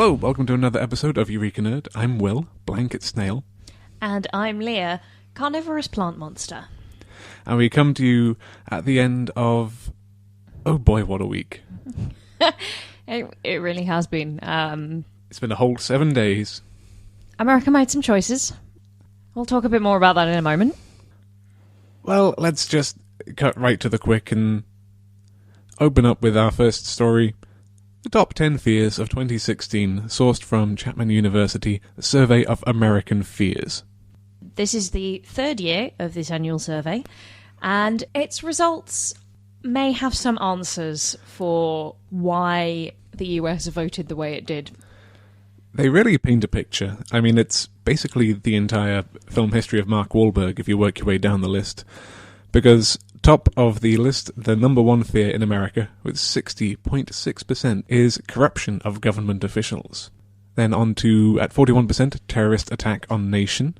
Hello, welcome to another episode of Eureka Nerd. I'm Will, Blanket Snail. And I'm Leah, Carnivorous Plant Monster. And we come to you at the end of... Oh boy, what a week. It really has been. It's been a whole 7 days. America made some choices. We'll talk a bit more about that in a moment. Well, let's just cut right to the quick and open up with our first story. The top 10 fears of 2016, sourced from Chapman University, a survey of American fears. This is the third year of this annual survey, and its results may have some answers for why the US voted the way it did. They really paint a picture. I mean, it's basically the entire film history of Mark Wahlberg if you work your way down the list. Because top of the list, the number one fear in America, with 60.6%, is corruption of government officials. Then on to, at 41%, terrorist attack on nation.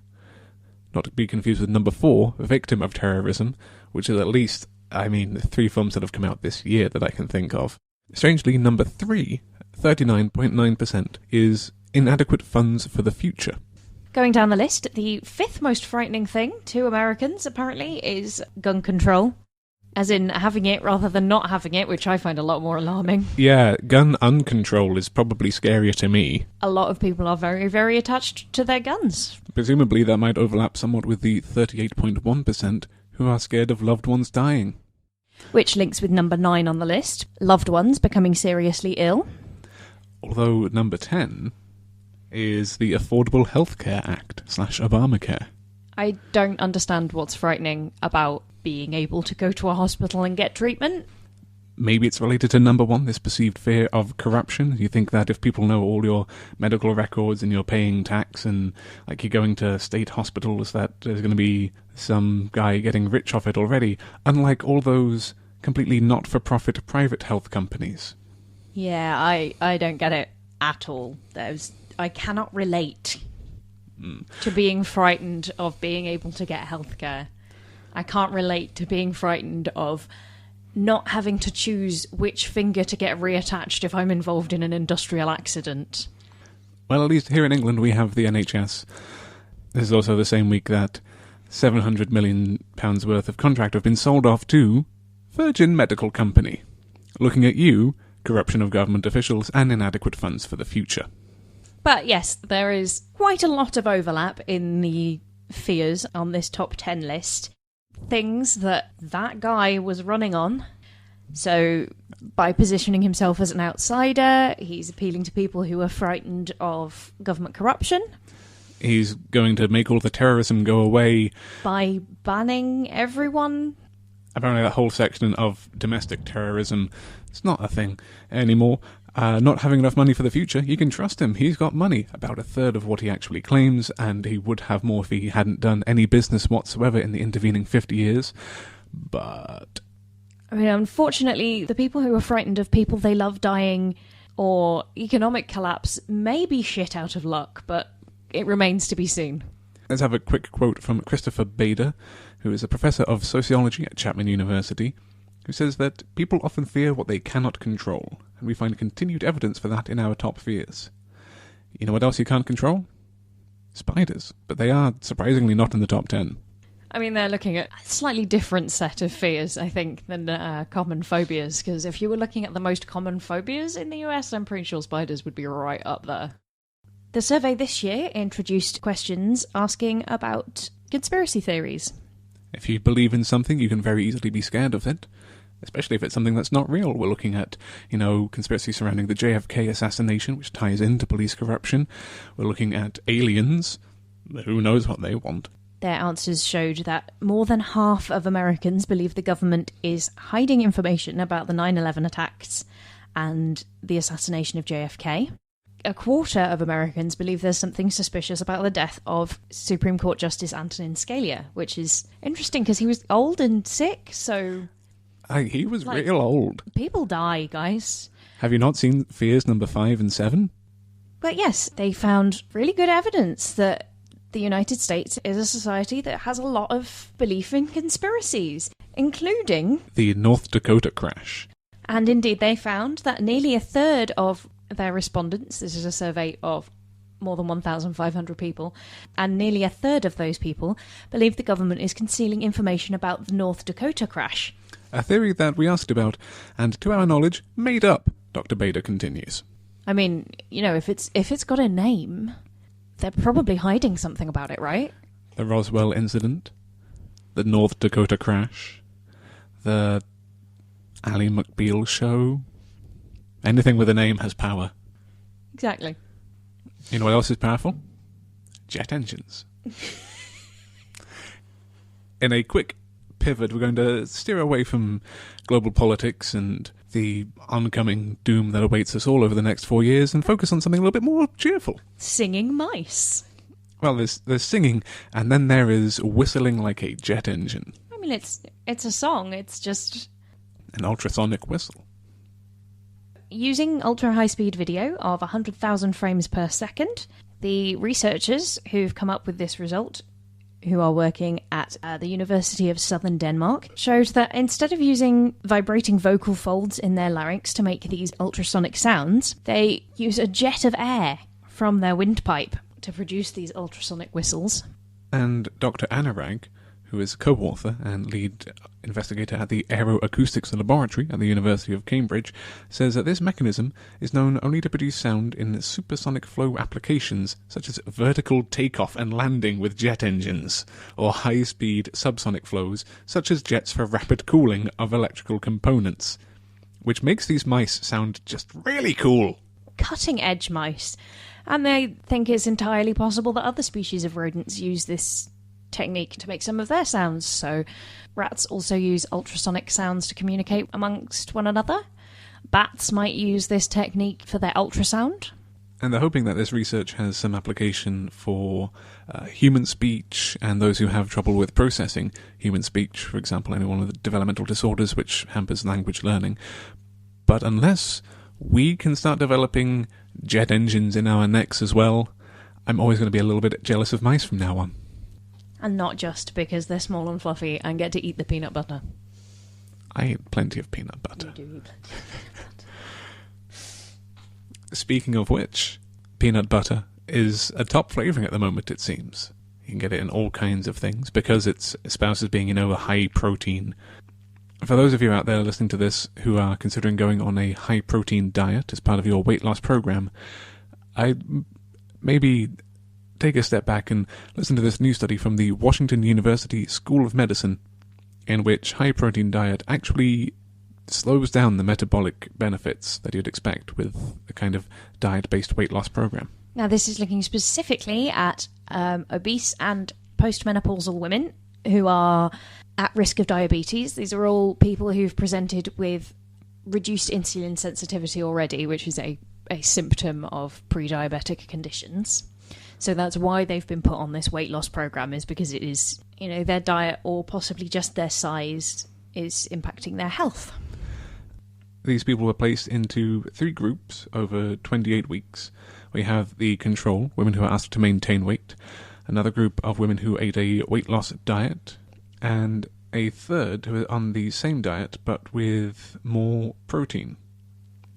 Not to be confused with number 4, victim of terrorism, which is at least, 3 films that have come out this year that I can think of. Strangely, number 3, 39.9%, is inadequate funds for the future. Going down the list, the fifth most frightening thing to Americans, apparently, is gun control. As in having it rather than not having it, which I find a lot more alarming. Yeah, gun uncontrol is probably scarier to me. A lot of people are very, very attached to their guns. Presumably that might overlap somewhat with the 38.1% who are scared of loved ones dying. Which links with number 9 on the list, loved ones becoming seriously ill. Although number 10... is the Affordable Healthcare Act / Obamacare. I don't understand what's frightening about being able to go to a hospital and get treatment. Maybe it's related to number 1, this perceived fear of corruption. You think that if people know all your medical records and you're paying tax and like you're going to state hospitals, that there's going to be some guy getting rich off it already, unlike all those completely not-for-profit private health companies. Yeah, I don't get it at all. I cannot relate to being frightened of being able to get healthcare. I can't relate to being frightened of not having to choose which finger to get reattached if I'm involved in an industrial accident. Well, at least here in England we have the NHS. This is also the same week that £700 million worth of contract have been sold off to Virgin Medical Company. Looking at you, corruption of government officials and inadequate funds for the future. But yes, there is quite a lot of overlap in the fears on this top 10 list. Things that guy was running on. So, by positioning himself as an outsider, he's appealing to people who are frightened of government corruption. He's going to make all the terrorism go away. By banning everyone. Apparently that whole section of domestic terrorism, it's not a thing anymore. Not having enough money for the future, you can trust him. He's got money, about a third of what he actually claims, and he would have more if he hadn't done any business whatsoever in the intervening 50 years. But... unfortunately, the people who are frightened of people they love dying or economic collapse may be shit out of luck, but it remains to be seen. Let's have a quick quote from Christopher Bader, who is a professor of sociology at Chapman University, who says that people often fear what they cannot control, and we find continued evidence for that in our top fears. You know what else you can't control? Spiders. But they are surprisingly not in the top 10. They're looking at a slightly different set of fears, I think, than common phobias, because if you were looking at the most common phobias in the US, I'm pretty sure spiders would be right up there. The survey this year introduced questions asking about conspiracy theories. If you believe in something, you can very easily be scared of it. Especially if it's something that's not real. We're looking at, conspiracy surrounding the JFK assassination, which ties into police corruption. We're looking at aliens. Who knows what they want? Their answers showed that more than half of Americans believe the government is hiding information about the 9/11 attacks and the assassination of JFK. A quarter of Americans believe there's something suspicious about the death of Supreme Court Justice Antonin Scalia, which is interesting because he was old and sick, so... he was real old. People die, guys. Have you not seen Fears number 5 and 7? But yes, they found really good evidence that the United States is a society that has a lot of belief in conspiracies, including... the North Dakota crash. And indeed, they found that nearly a third of their respondents, this is a survey of more than 1,500 people, and nearly a third of those people believe the government is concealing information about the North Dakota crash. A theory that we asked about, and to our knowledge, made up, Dr. Bader continues. I mean, if it's got a name, they're probably hiding something about it, right? The Roswell incident, the North Dakota crash, the Ally McBeal show. Anything with a name has power. Exactly. You know what else is powerful? Jet engines. In a quick pivot, we're going to steer away from global politics and the oncoming doom that awaits us all over the next 4 years and focus on something a little bit more cheerful. Singing mice. Well, there's singing, and then there is whistling like a jet engine. I mean, it's a song, it's just... An ultrasonic whistle. Using ultra-high-speed video of 100,000 frames per second, the researchers who've come up with this result, who are working at the University of Southern Denmark, showed that instead of using vibrating vocal folds in their larynx to make these ultrasonic sounds, they use a jet of air from their windpipe to produce these ultrasonic whistles. And Dr. Anurag, who is co-author and lead investigator at the Aeroacoustics Laboratory at the University of Cambridge, says that this mechanism is known only to produce sound in supersonic flow applications such as vertical takeoff and landing with jet engines, or high-speed subsonic flows such as jets for rapid cooling of electrical components, which makes these mice sound just really cool. Cutting-edge mice. And they think it's entirely possible that other species of rodents use this technique to make some of their sounds. So rats also use ultrasonic sounds to communicate amongst one another. Bats might use this technique for their ultrasound. And they're hoping that this research has some application for human speech and those who have trouble with processing human speech, for example, anyone with developmental disorders which hampers language learning. But unless we can start developing jet engines in our necks as well, I'm always going to be a little bit jealous of mice from now on. And not just because they're small and fluffy and get to eat the peanut butter. I eat plenty of peanut butter. You do eat plenty of peanut butter. Speaking of which, peanut butter is a top flavouring at the moment, it seems. You can get it in all kinds of things because it's espoused as being, a high protein. For those of you out there listening to this who are considering going on a high protein diet as part of your weight loss program, I'd maybe take a step back and listen to this new study from the Washington University School of Medicine, in which high-protein diet actually slows down the metabolic benefits that you'd expect with a kind of diet-based weight loss program. Now, this is looking specifically at obese and postmenopausal women who are at risk of diabetes. These are all people who've presented with reduced insulin sensitivity already, which is a symptom of pre-diabetic conditions. So that's why they've been put on this weight loss program, is because it is, their diet or possibly just their size is impacting their health. These people were placed into 3 groups over 28 weeks. We have the control, women who are asked to maintain weight, another group of women who ate a weight loss diet, and a third who are on the same diet but with more protein.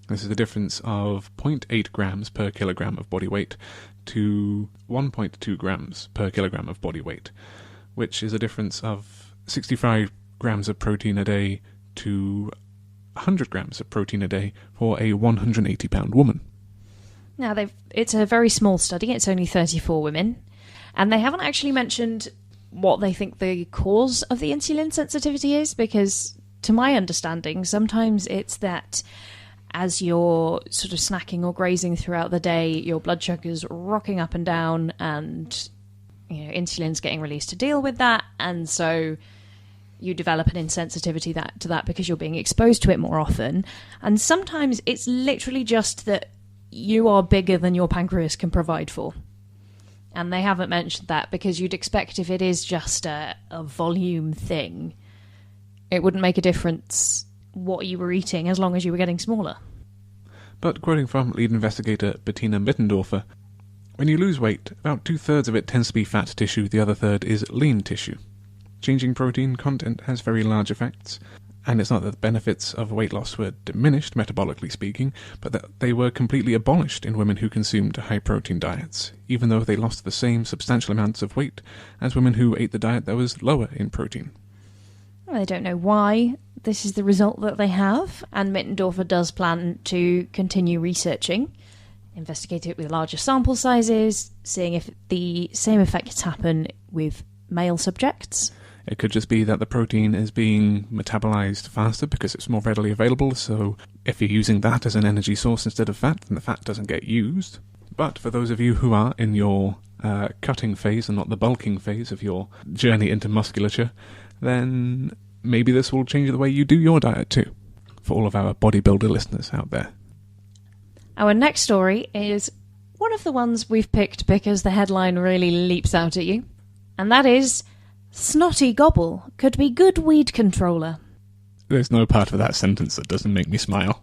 This is the difference of 0.8 grams per kilogram of body weight to 1.2 grams per kilogram of body weight, which is a difference of 65 grams of protein a day to 100 grams of protein a day for a 180-pound woman. Now, it's a very small study. It's only 34 women. And they haven't actually mentioned what they think the cause of the insulin sensitivity is, because to my understanding, sometimes it's that as you're sort of snacking or grazing throughout the day, your blood sugar's rocking up and down, and insulin's getting released to deal with that, and so you develop an insensitivity to that because you're being exposed to it more often. And sometimes it's literally just that you are bigger than your pancreas can provide for. And they haven't mentioned that because you'd expect if it is just a volume thing, it wouldn't make a difference what you were eating as long as you were getting smaller. But quoting from lead investigator Bettina Mittendorfer, when you lose weight, about 2/3 of it tends to be fat tissue, the other third is lean tissue. Changing protein content has very large effects, And it's not that the benefits of weight loss were diminished, metabolically speaking, but that they were completely abolished in women who consumed high-protein diets, even though they lost the same substantial amounts of weight as women who ate the diet that was lower in protein. I don't know why this is the result that they have, and Mittendorfer does plan to continue researching, investigate it with larger sample sizes, seeing if the same effects happen with male subjects. It could just be that the protein is being metabolized faster because it's more readily available, so if you're using that as an energy source instead of fat, then the fat doesn't get used. But for those of you who are in your cutting phase and not the bulking phase of your journey into musculature, then maybe this will change the way you do your diet too, for all of our bodybuilder listeners out there. Our next story is one of the ones we've picked because the headline really leaps out at you, and that is, Snotty Gobble could be good weed controller. There's no part of that sentence that doesn't make me smile.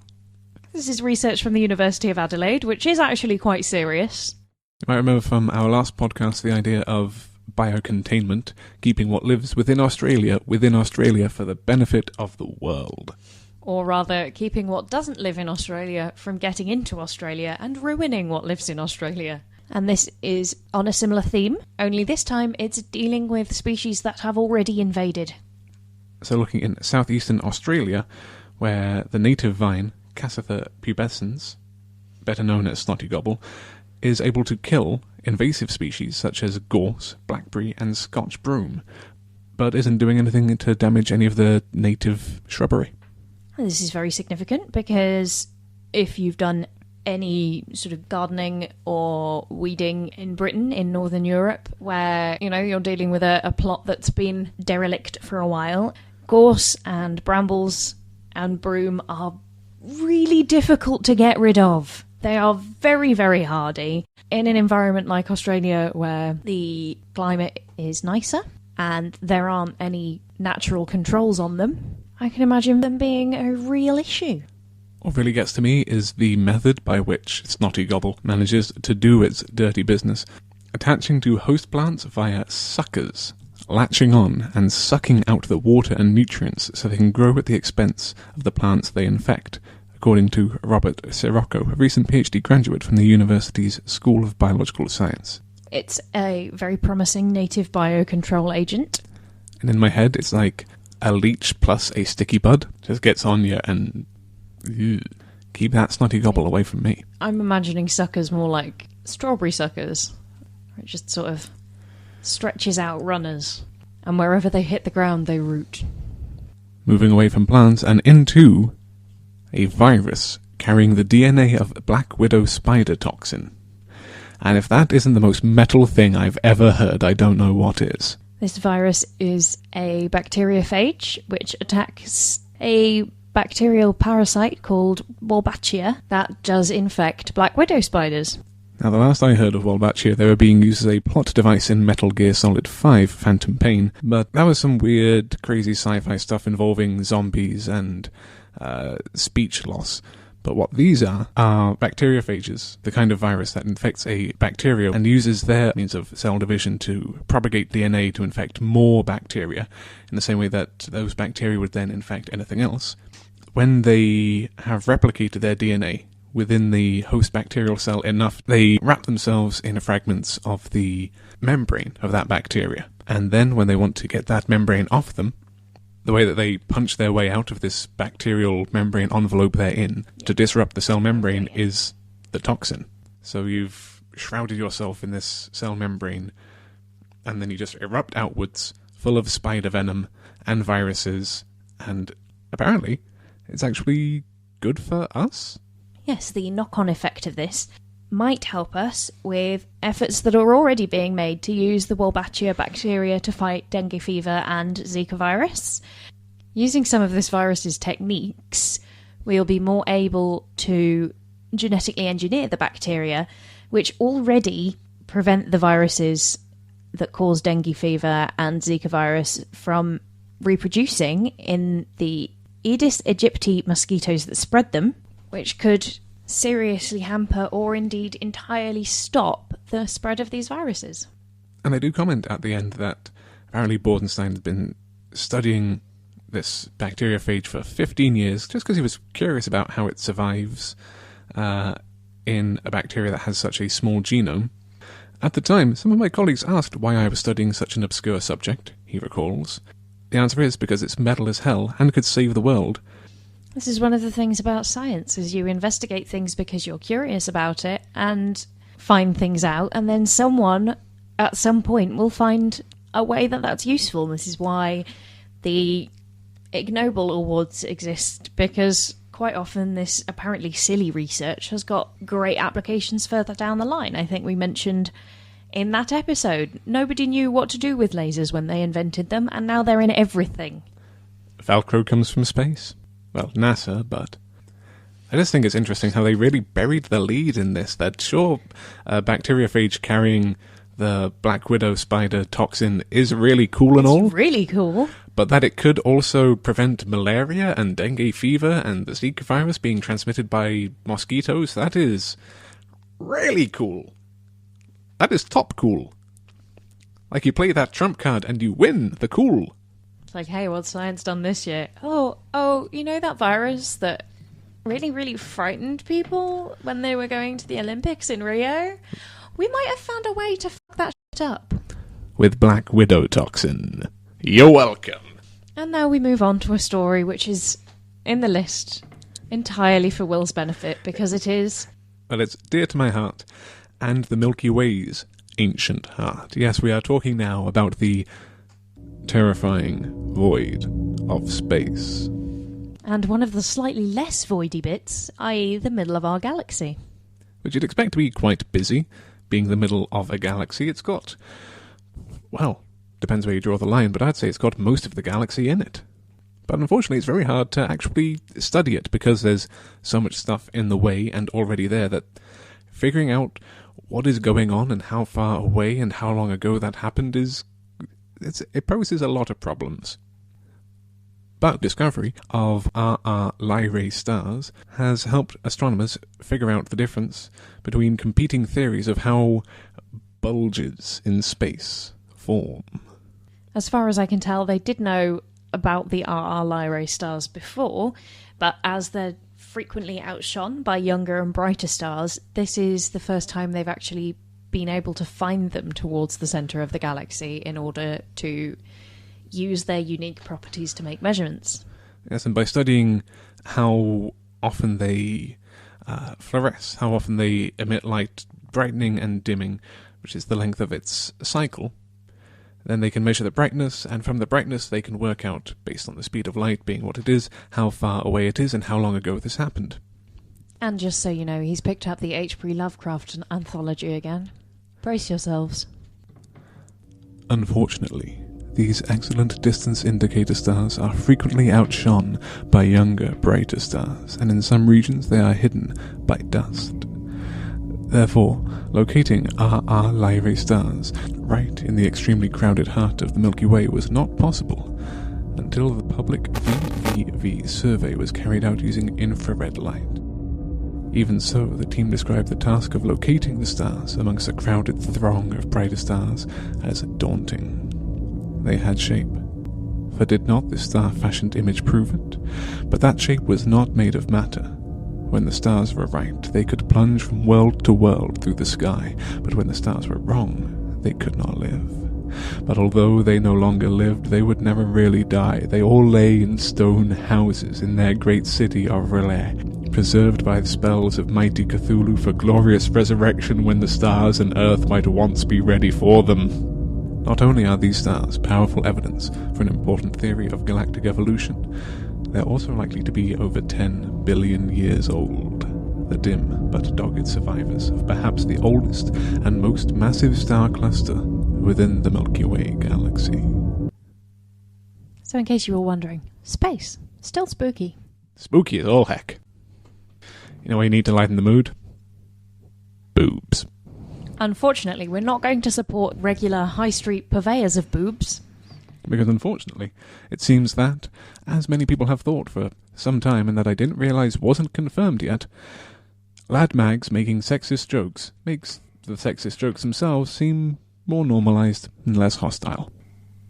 This is research from the University of Adelaide, which is actually quite serious. You might remember from our last podcast the idea of biocontainment, keeping what lives within Australia for the benefit of the world. Or rather, keeping what doesn't live in Australia from getting into Australia and ruining what lives in Australia. And this is on a similar theme, only this time it's dealing with species that have already invaded. So looking in southeastern Australia, where the native vine, Cassitha pubescens, better known as snotty gobble, is able to kill invasive species such as gorse, blackberry and Scotch broom, but isn't doing anything to damage any of the native shrubbery. This is very significant because if you've done any sort of gardening or weeding in Britain, in Northern Europe, where, you're dealing with a plot that's been derelict for a while, gorse and brambles and broom are really difficult to get rid of. They are very, very hardy. In an environment like Australia where the climate is nicer and there aren't any natural controls on them, I can imagine them being a real issue. What really gets to me is the method by which Snotty Gobble manages to do its dirty business, attaching to host plants via suckers, latching on and sucking out the water and nutrients so they can grow at the expense of the plants they infect, according to Robert Sirocco, a recent PhD graduate from the university's School of Biological Science. It's a very promising native biocontrol agent. And in my head, it's like a leech plus a sticky bud. Just gets on you and keep that Snotty Gobble away from me. I'm imagining suckers more like strawberry suckers. It just sort of stretches out runners, and wherever they hit the ground, they root. Moving away from plants and into a virus carrying the DNA of black widow spider toxin. And if that isn't the most metal thing I've ever heard, I don't know what is. This virus is a bacteriophage, which attacks a bacterial parasite called Wolbachia that does infect black widow spiders. Now, the last I heard of Wolbachia, they were being used as a plot device in Metal Gear Solid 5 Phantom Pain, but that was some weird, crazy sci-fi stuff involving zombies and speech loss. But what these are bacteriophages, the kind of virus that infects a bacteria and uses their means of cell division to propagate DNA to infect more bacteria, in the same way that those bacteria would then infect anything else. When they have replicated their DNA within the host bacterial cell enough, they wrap themselves in fragments of the membrane of that bacteria. And then when they want to get that membrane off them, the way that they punch their way out of this bacterial membrane envelope they're in to disrupt the cell membrane is the toxin. So you've shrouded yourself in this cell membrane, and then you just erupt outwards, full of spider venom and viruses, and apparently it's actually good for us? Yes, the knock-on effect of this might help us with efforts that are already being made to use the Wolbachia bacteria to fight dengue fever and Zika virus. Using some of this virus's techniques, we'll be more able to genetically engineer the bacteria, which already prevent the viruses that cause dengue fever and Zika virus from reproducing in the Aedes aegypti mosquitoes that spread them, which could seriously hamper or indeed entirely stop the spread of these viruses. And they do comment at the end that apparently Bordenstein has been studying this bacteriophage for 15 years just because he was curious about how it survives in a bacteria that has such a small genome. At the time, some of my colleagues asked why I was studying such an obscure subject, he recalls. The answer is because it's metal as hell and could save the world. This is one of the things about science, is you investigate things because you're curious about it and find things out, and then someone at some point will find a way that that's useful. This is why the Ig Nobel Awards exist, because quite often this apparently silly research has got great applications further down the line. I think we mentioned in that episode, nobody knew what to do with lasers when they invented them, and now they're in everything. Velcro comes from space. Well, NASA, but I just think it's interesting how they really buried the lead in this. That sure, bacteriophage carrying the Black Widow spider toxin is really cool and all. It's really cool. But that it could also prevent malaria and dengue fever and the Zika virus being transmitted by mosquitoes, that is really cool. That is top cool. Like you play that trump card and you win the cool. It's like, hey, what's science done this year? Oh, you know that virus that really, really frightened people when they were going to the Olympics in Rio? We might have found a way to fuck that shit up. With Black Widow toxin. You're welcome. And now we move on to a story which is in the list entirely for Will's benefit, because it is... Well, it's dear to my heart, and the Milky Way's ancient heart. Yes, we are talking now about the terrifying void of space. And one of the slightly less voidy bits, i.e. the middle of our galaxy. Which you'd expect to be quite busy, being the middle of a galaxy. It's got, well, depends where you draw the line, but I'd say it's got most of the galaxy in it. But unfortunately, it's very hard to actually study it because there's so much stuff in the way and already there that figuring out what is going on and how far away and how long ago that happened it poses a lot of problems. But discovery of RR Lyrae stars has helped astronomers figure out the difference between competing theories of how bulges in space form. As far as I can tell, they did know about the RR Lyrae stars before, but as they're frequently outshone by younger and brighter stars, this is the first time they've actually been able to find them towards the centre of the galaxy in order to use their unique properties to make measurements. Yes, and by studying how often they fluoresce, how often they emit light, brightening and dimming, which is the length of its cycle, then they can measure the brightness, and from the brightness they can work out, based on the speed of light being what it is, how far away it is and how long ago this happened. And just so you know, he's picked up the H.P. Lovecraft anthology again. Brace yourselves. Unfortunately, these excellent distance indicator stars are frequently outshone by younger, brighter stars, and in some regions they are hidden by dust. Therefore, locating RR Lyrae stars right in the extremely crowded heart of the Milky Way was not possible until the public VV survey was carried out using infrared light. Even so, the team described the task of locating the stars amongst a crowded throng of brighter stars as daunting. They had shape, for did not this star-fashioned image prove it? But that shape was not made of matter. When the stars were right, they could plunge from world to world through the sky, but when the stars were wrong, they could not live. But although they no longer lived, they would never really die. They all lay in stone houses in their great city of R'lyeh, preserved by the spells of mighty Cthulhu for glorious resurrection when the stars and earth might once be ready for them. Not only are these stars powerful evidence for an important theory of galactic evolution, they're also likely to be over 10 billion years old, the dim but dogged survivors of perhaps the oldest and most massive star cluster within the Milky Way galaxy. So in case you were wondering, space, still spooky. Spooky as all heck. You know what you need to lighten the mood? Boobs. Unfortunately, we're not going to support regular high street purveyors of boobs. Because unfortunately, it seems that, as many people have thought for some time and that I didn't realise wasn't confirmed yet, lad mags making sexist jokes makes the sexist jokes themselves seem more normalised and less hostile.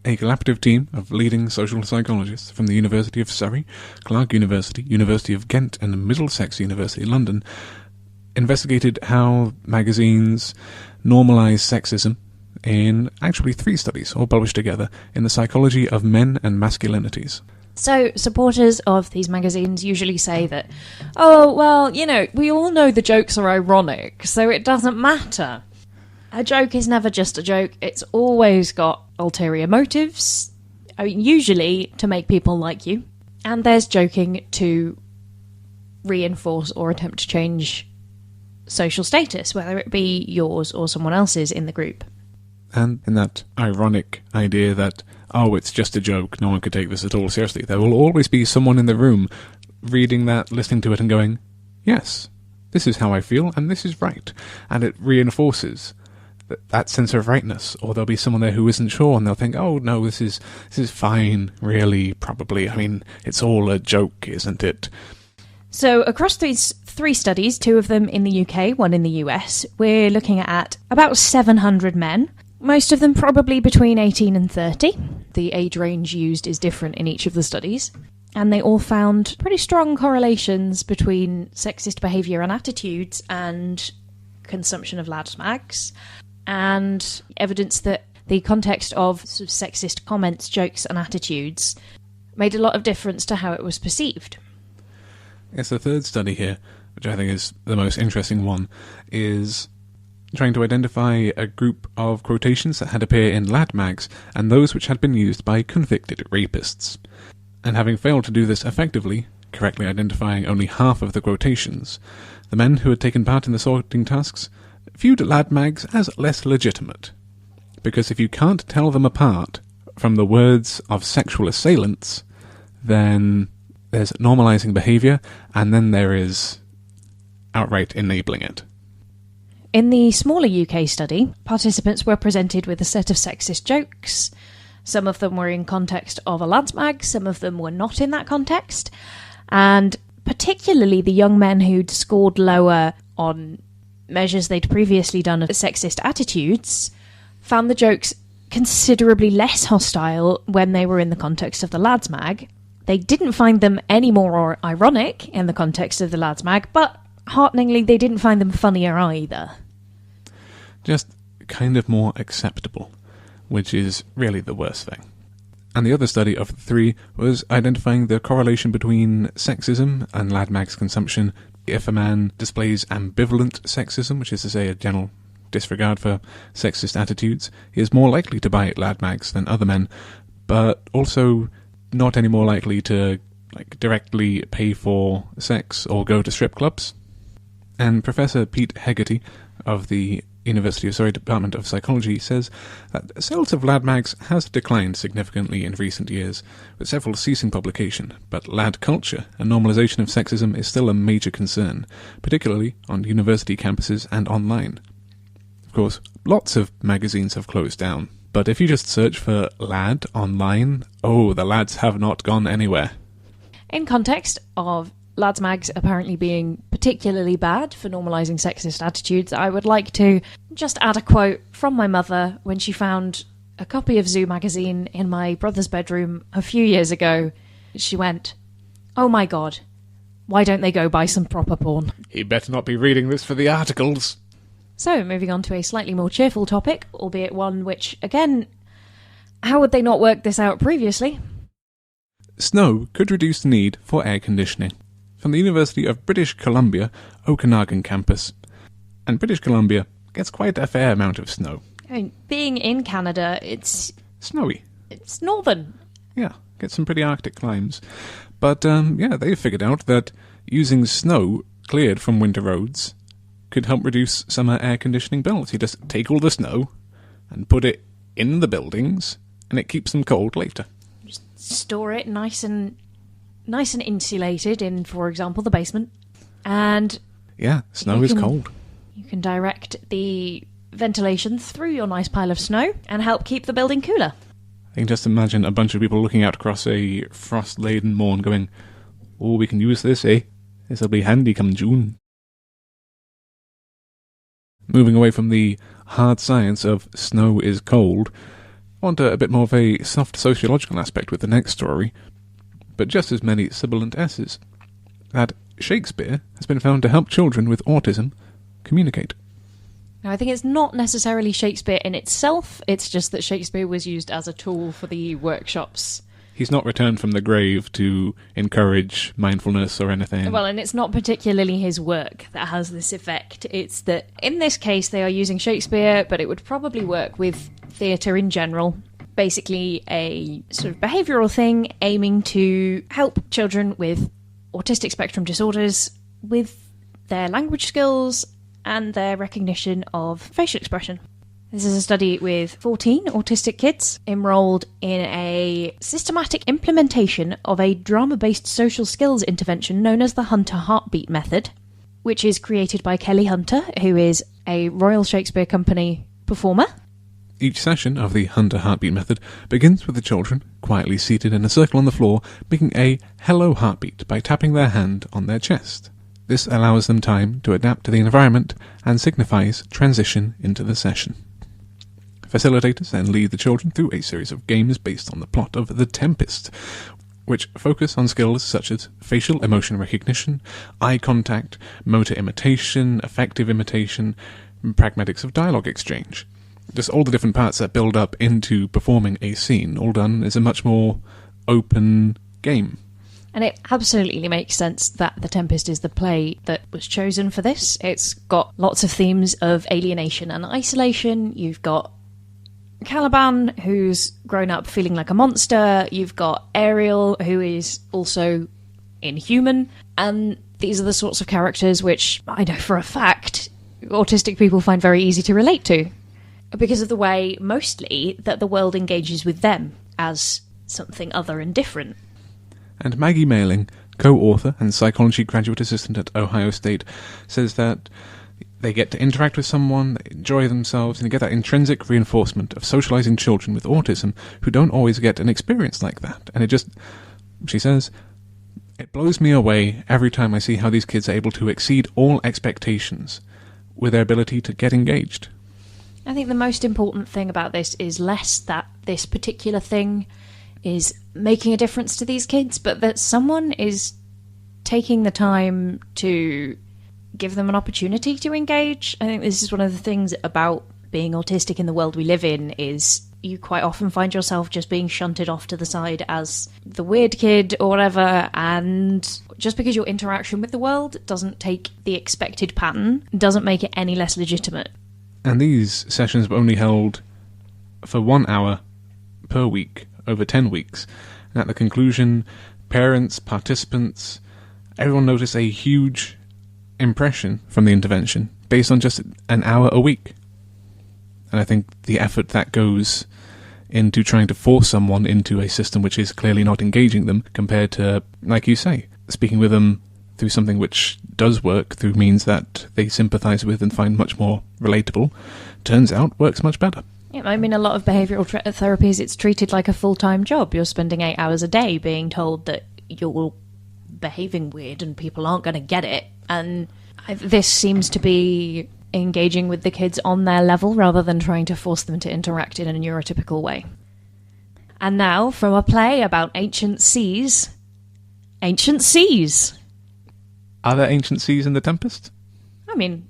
a collaborative team of leading social psychologists from the University of Surrey, Clark University, University of Kent, and Middlesex University, London, investigated how magazines normalise sexism in actually 3 studies, all published together, in the psychology of men and masculinities. So, supporters of these magazines usually say that, oh, well, we all know the jokes are ironic, so it doesn't matter. A joke is never just a joke, it's always got ulterior motives, usually to make people like you, and there's joking to reinforce or attempt to change social status, whether it be yours or someone else's in the group. And in that ironic idea that, oh, it's just a joke, no one could take this at all seriously, there will always be someone in the room reading that, listening to it and going, yes, this is how I feel and this is right. And it reinforces that sense of rightness. Or there'll be someone there who isn't sure and they'll think, oh no, this is fine, really, probably. I mean, it's all a joke, isn't it? So across these 3 studies, 2 of them in the UK, 1 in the US, we're looking at about 700 men. Most of them probably between 18 and 30. The age range used is different in each of the studies. And they all found pretty strong correlations between sexist behaviour and attitudes and consumption of lads mags, and evidence that the context of sort of sexist comments, jokes and attitudes made a lot of difference to how it was perceived. Yes, the 3rd study here, which I think is the most interesting one, is trying to identify a group of quotations that had appeared in lad mags and those which had been used by convicted rapists. And having failed to do this effectively, correctly identifying only half of the quotations, the men who had taken part in the sorting tasks viewed lad mags as less legitimate. Because if you can't tell them apart from the words of sexual assailants, then there's normalising behaviour, and then there is outright enabling it. In the smaller UK study, participants were presented with a set of sexist jokes. Some of them were in context of a lads mag, some of them were not in that context, and particularly the young men who'd scored lower on measures they'd previously done of sexist attitudes found the jokes considerably less hostile when they were in the context of the lads mag. They didn't find them any more ironic in the context of the lads mag, but hearteningly they didn't find them funnier either. Just kind of more acceptable, which is really the worst thing. And the other study of the 3 was identifying the correlation between sexism and lad mags consumption. If a man displays ambivalent sexism, which is to say a general disregard for sexist attitudes, he is more likely to buy lad mags than other men, but also not any more likely to directly pay for sex or go to strip clubs. And Professor Pete Hegarty of the University of Surrey Department of Psychology says that sales of lad mags has declined significantly in recent years, with several ceasing publication, but lad culture and normalisation of sexism is still a major concern, particularly on university campuses and online. Of course, lots of magazines have closed down, but if you just search for lad online, oh, the lads have not gone anywhere. In context of lads mags apparently being particularly bad for normalising sexist attitudes, I would like to just add a quote from my mother when she found a copy of Zoo magazine in my brother's bedroom a few years ago. She went, "Oh my god, why don't they go buy some proper porn?" He better not be reading this for the articles. So, moving on to a slightly more cheerful topic, albeit one which, again, how would they not work this out previously? Snow could reduce the need for air conditioning. From the University of British Columbia, Okanagan campus. And British Columbia gets quite a fair amount of snow. I mean, being in Canada, it's snowy. It's northern. Yeah, get some pretty Arctic climes. But, they figured out that using snow cleared from winter roads could help reduce summer air conditioning bills. You just take all the snow and put it in the buildings, and it keeps them cold later. Just store it nice and insulated in, for example, the basement. And yeah, snow is cold. You can direct the ventilation through your nice pile of snow and help keep the building cooler. I can just imagine a bunch of people looking out across a frost-laden morn going, "Oh, we can use this, eh? This'll be handy come June." Moving away from the hard science of snow is cold, I want a bit more of a soft sociological aspect with the next story, but just as many sibilant S's. That Shakespeare has been found to help children with autism communicate. Now, I think it's not necessarily Shakespeare in itself, it's just that Shakespeare was used as a tool for the workshops. He's not returned from the grave to encourage mindfulness or anything. Well, and it's not particularly his work that has this effect. It's that, in this case, they are using Shakespeare, but it would probably work with theatre in general. Basically, a sort of behavioural thing aiming to help children with autistic spectrum disorders with their language skills and their recognition of facial expression. This is a study with 14 autistic kids enrolled in a systematic implementation of a drama-based social skills intervention known as the Hunter Heartbeat Method, which is created by Kelly Hunter, who is a Royal Shakespeare Company performer. Each session of the Hunter Heartbeat Method begins with the children quietly seated in a circle on the floor, making a hello heartbeat by tapping their hand on their chest. This allows them time to adapt to the environment and signifies transition into the session. Facilitators then lead the children through a series of games based on the plot of The Tempest, which focus on skills such as facial emotion recognition, eye contact, motor imitation, affective imitation, and pragmatics of dialogue exchange. Just all the different parts that build up into performing a scene, all done as a much more open game. And it absolutely makes sense that The Tempest is the play that was chosen for this. It's got lots of themes of alienation and isolation. You've got Caliban, who's grown up feeling like a monster. You've got Ariel, who is also inhuman. And these are the sorts of characters which I know for a fact autistic people find very easy to relate to, because of the way, mostly, that the world engages with them as something other and different. And Maggie Mailing, co-author and psychology graduate assistant at Ohio State, says that they get to interact with someone, they enjoy themselves, and they get that intrinsic reinforcement of socializing children with autism who don't always get an experience like that. And it just, she says, it blows me away every time I see how these kids are able to exceed all expectations with their ability to get engaged. I think the most important thing about this is less that this particular thing is making a difference to these kids, but that someone is taking the time to give them an opportunity to engage. I think this is one of the things about being autistic in the world we live in, is you quite often find yourself just being shunted off to the side as the weird kid or whatever, and just because your interaction with the world doesn't take the expected pattern doesn't make it any less legitimate. And these sessions were only held for 1 hour per week, over 10 weeks. And at the conclusion, parents, participants, everyone noticed a huge impression from the intervention based on just an hour a week. And I think the effort that goes into trying to force someone into a system which is clearly not engaging them, compared to, like you say, speaking with them through something which does work, through means that they sympathise with and find much more relatable, turns out works much better. Yeah, I mean, a lot of behavioural therapies, it's treated like a full-time job. You're spending 8 hours a day being told that you're behaving weird and people aren't going to get it. And this seems to be engaging with the kids on their level rather than trying to force them to interact in a neurotypical way. And now, from a play about ancient seas. Ancient seas! Are there ancient seas in The Tempest? I mean,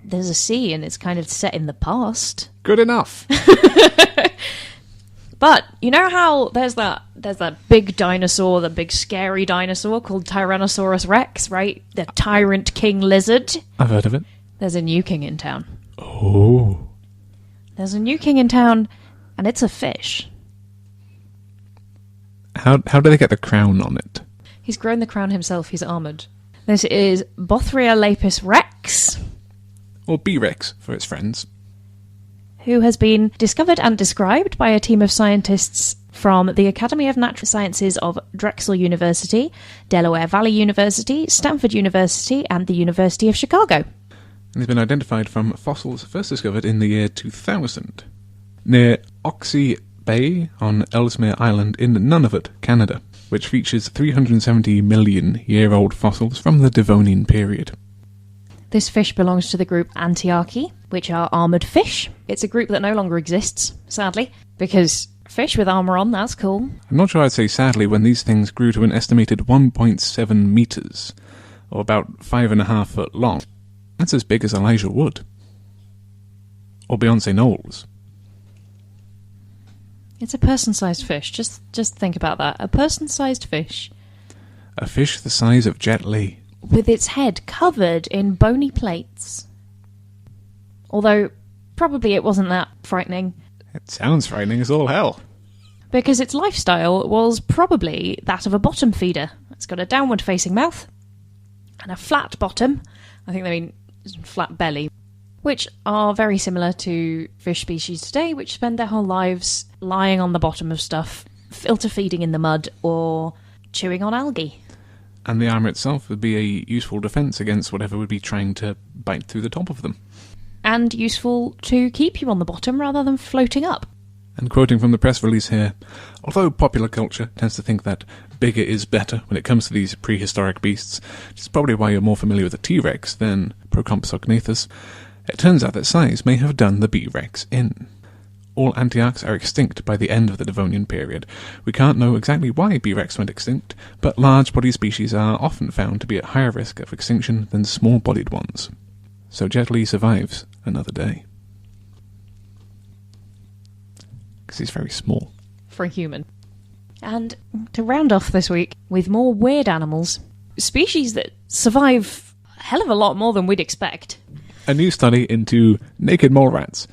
there's a sea and it's kind of set in the past. Good enough! But you know how there's that big dinosaur, the big scary dinosaur called Tyrannosaurus Rex, right? The tyrant king lizard? I've heard of it. There's a new king in town. Oh. There's a new king in town, and it's a fish. How do they get the crown on it? He's grown the crown himself, he's armoured. This is Bothria Lapis Rex. Or B-Rex for its friends. Who has been discovered and described by a team of scientists from the Academy of Natural Sciences of Drexel University, Delaware Valley University, Stanford University, and the University of Chicago. And has been identified from fossils first discovered in the year 2000, near Oxy Bay on Ellesmere Island in Nunavut, Canada, which features 370 million year old fossils from the Devonian period. This fish belongs to the group Antiarchae, which are armoured fish. It's a group that no longer exists, sadly. Because fish with armour on, that's cool. I'm not sure I'd say sadly when these things grew to an estimated 1.7 metres, or about 5.5 foot long. That's as big as Elijah Wood. Or Beyonce Knowles. It's a person-sized fish. Just think about that. A person-sized fish. A fish the size of Jet Li. With its head covered in bony plates. Although, probably it wasn't that frightening. It sounds frightening as all hell. Because its lifestyle was probably that of a bottom feeder. It's got a downward-facing mouth and a flat bottom. I think they mean flat belly. Which are very similar to fish species today, which spend their whole lives lying on the bottom of stuff, filter feeding in the mud, or chewing on algae. And the armour itself would be a useful defence against whatever would be trying to bite through the top of them. And useful to keep you on the bottom rather than floating up. And quoting from the press release here, although popular culture tends to think that bigger is better when it comes to these prehistoric beasts, which is probably why you're more familiar with the T-Rex than Procompsognathus, it turns out that size may have done the B-Rex in. All Antiarchs are extinct by the end of the Devonian period. We can't know exactly why B-Rex went extinct, but large-bodied species are often found to be at higher risk of extinction than small-bodied ones. So Jet Li survives another day. Because he's very small. For a human. And to round off this week with more weird animals, species that survive a hell of a lot more than we'd expect. A new study into naked mole rats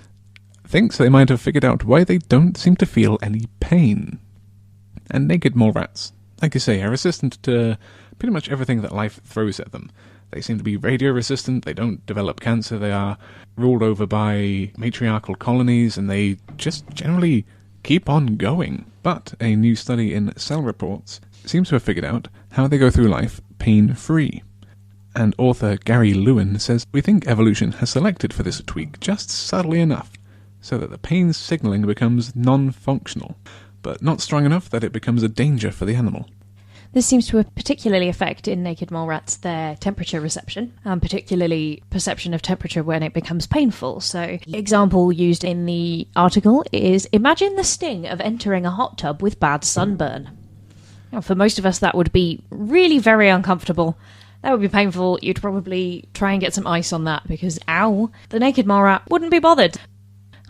thinks they might have figured out why they don't seem to feel any pain. And naked mole rats, like you say, are resistant to pretty much everything that life throws at them. They seem to be radio-resistant, they don't develop cancer, they are ruled over by matriarchal colonies, and they just generally keep on going. But a new study in Cell Reports seems to have figured out how they go through life pain-free. And author Gary Lewin says, "We think evolution has selected for this tweak just subtly enough, so that the pain signalling becomes non-functional, but not strong enough that it becomes a danger for the animal." This seems to particularly affect in naked mole rats their temperature reception, and particularly perception of temperature when it becomes painful. So, the example used in the article is, imagine the sting of entering a hot tub with bad sunburn. Now, for most of us that would be really very uncomfortable. That would be painful. You'd probably try and get some ice on that because, ow, the naked mole rat wouldn't be bothered.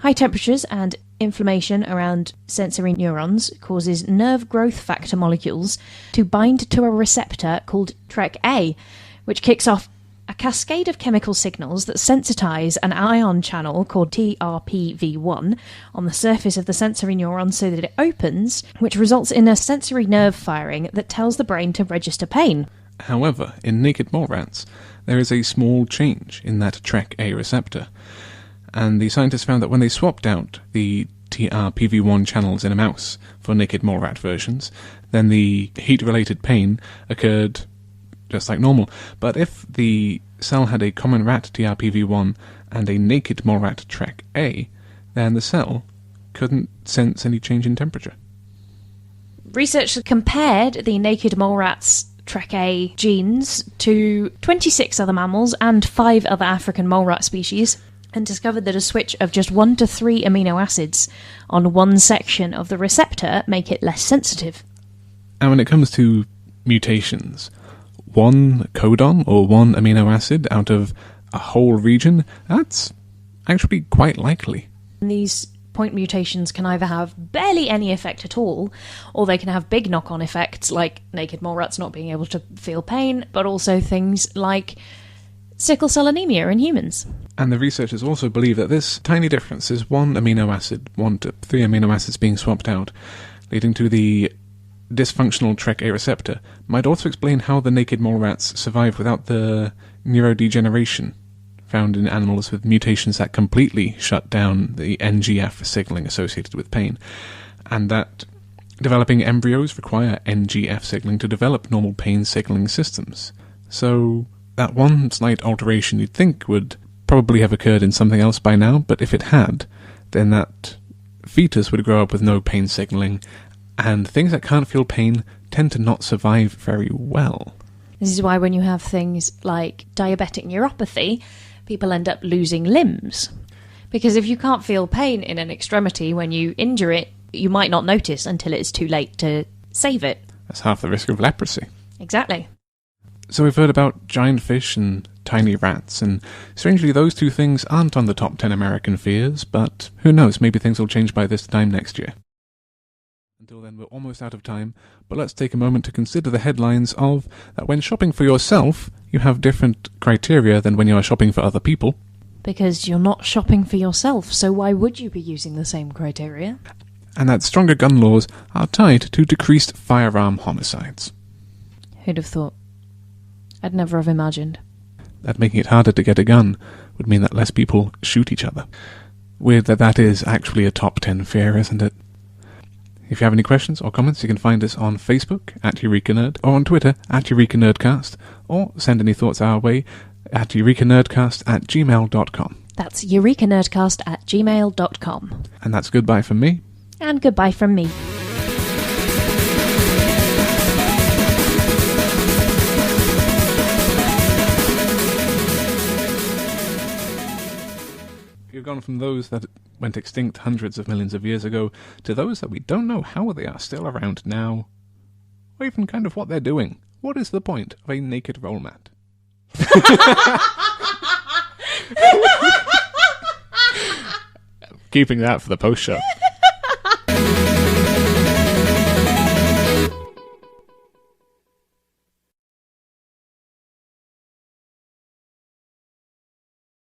High temperatures and inflammation around sensory neurons causes nerve growth factor molecules to bind to a receptor called TrkA, which kicks off a cascade of chemical signals that sensitize an ion channel called TRPV1 on the surface of the sensory neuron so that it opens, which results in a sensory nerve firing that tells the brain to register pain. However, in naked mole rats, there is a small change in that TrkA receptor. And the scientists found that when they swapped out the TRPV1 channels in a mouse for naked mole rat versions, then the heat-related pain occurred just like normal. But if the cell had a common rat TRPV1 and a naked mole rat TrkA, then the cell couldn't sense any change in temperature. Researchers compared the naked mole rat's TrkA genes to 26 other mammals and 5 other African mole rat species, and discovered that a switch of just 1 to 3 amino acids on one section of the receptor make it less sensitive. And when it comes to mutations, one codon or one amino acid out of a whole region, that's actually quite likely. And these point mutations can either have barely any effect at all, or they can have big knock-on effects like naked mole rats not being able to feel pain, but also things like sickle cell anemia in humans. And the researchers also believe that this tiny difference is 1 amino acid, 1 to 3 amino acids being swapped out, leading to the dysfunctional TrkA receptor, might also explain how the naked mole rats survive without the neurodegeneration found in animals with mutations that completely shut down the NGF signaling associated with pain, and that developing embryos require NGF signaling to develop normal pain signaling systems. So that one slight alteration you'd think would probably have occurred in something else by now, but if it had, then that fetus would grow up with no pain signaling, and things that can't feel pain tend to not survive very well. This is why when you have things like diabetic neuropathy, people end up losing limbs. Because if you can't feel pain in an extremity when you injure it, you might not notice until it's too late to save it. That's half the risk of leprosy. Exactly. So we've heard about giant fish and tiny rats, and strangely those two things aren't on the top 10 American fears, but who knows, maybe things will change by this time next year. Until then, we're almost out of time, but let's take a moment to consider the headlines of that when shopping for yourself, you have different criteria than when you are shopping for other people. Because you're not shopping for yourself, so why would you be using the same criteria? And that stronger gun laws are tied to decreased firearm homicides. Who'd have thought? I'd never have imagined. That making it harder to get a gun would mean that less people shoot each other. Weird that that is actually a top 10 fear, isn't it? If you have any questions or comments, you can find us on Facebook at Eureka Nerd, or on Twitter at Eureka Nerdcast, or send any thoughts our way at eurekanerdcast@gmail.com. That's eurekanerdcast@gmail.com. And that's goodbye from me. And goodbye from me. We've gone from those that went extinct hundreds of millions of years ago to those that we don't know how they are still around now, or even kind of what they're doing. What is the point of a naked roll mat? Keeping that for the post show.